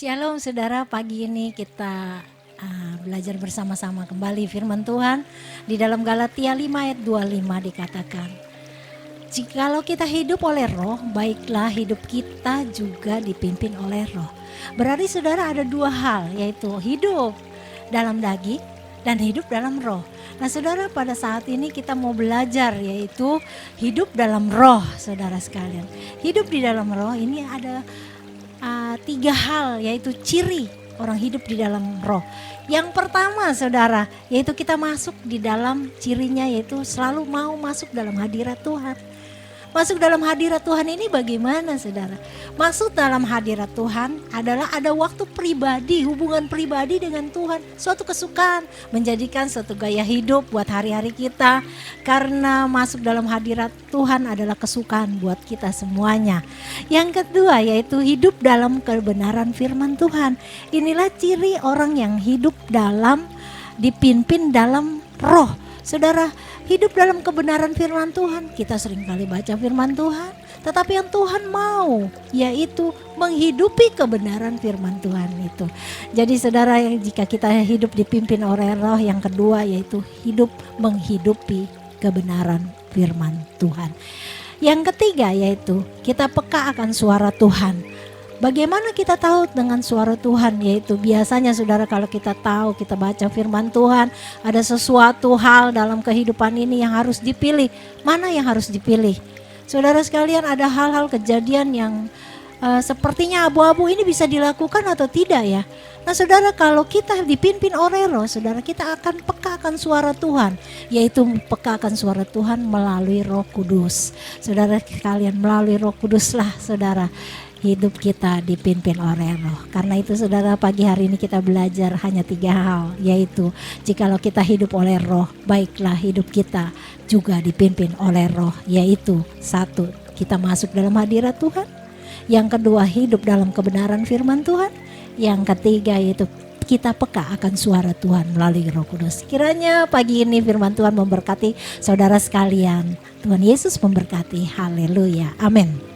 Shalom saudara, pagi ini kita belajar bersama-sama kembali firman Tuhan. Di dalam Galatia 5 ayat 25 dikatakan, jikalau kita hidup oleh roh, baiklah hidup kita juga dipimpin oleh roh. Berarti saudara ada dua hal, yaitu hidup dalam daging dan hidup dalam roh. Nah saudara, pada saat ini kita mau belajar yaitu hidup dalam roh saudara sekalian. Hidup di dalam roh ini ada tiga hal, yaitu ciri orang hidup di dalam roh. Yang pertama saudara, yaitu kita masuk di dalam cirinya, yaitu selalu mau masuk dalam hadirat Tuhan. Masuk dalam hadirat Tuhan ini bagaimana saudara? Masuk dalam hadirat Tuhan adalah ada waktu pribadi, hubungan pribadi dengan Tuhan. Suatu kesukaan, menjadikan suatu gaya hidup buat hari-hari kita. Karena masuk dalam hadirat Tuhan adalah kesukaan buat kita semuanya. Yang kedua yaitu hidup dalam kebenaran firman Tuhan. Inilah ciri orang yang hidup dalam, dipimpin dalam roh. Saudara, hidup dalam kebenaran firman Tuhan. Kita sering kali baca firman Tuhan, tetapi yang Tuhan mau yaitu menghidupi kebenaran firman Tuhan itu. Jadi saudara, jika kita hidup dipimpin oleh roh, yang kedua yaitu hidup menghidupi kebenaran firman Tuhan. Yang ketiga yaitu kita peka akan suara Tuhan. Bagaimana kita tahu dengan suara Tuhan? Yaitu biasanya saudara, kalau kita tahu, kita baca firman Tuhan, ada sesuatu hal dalam kehidupan ini yang harus dipilih. Mana yang harus dipilih? Saudara sekalian, ada hal-hal kejadian yang sepertinya abu-abu, ini bisa dilakukan atau tidak ya? Nah saudara, kalau kita dipimpin oleh roh, saudara, kita akan peka akan suara Tuhan. Yaitu peka akan suara Tuhan melalui Roh Kudus. Saudara sekalian, melalui Roh Kuduslah saudara hidup kita dipimpin oleh roh. Karena itu saudara, pagi hari ini kita belajar hanya 3 hal, yaitu jikalau kita hidup oleh roh, baiklah hidup kita juga dipimpin oleh roh. Yaitu 1, kita masuk dalam hadirat Tuhan. Yang kedua, hidup dalam kebenaran firman Tuhan. Yang ketiga yaitu kita peka akan suara Tuhan melalui Roh Kudus. Kiranya pagi ini firman Tuhan memberkati saudara sekalian. Tuhan Yesus memberkati. Haleluya. Amin.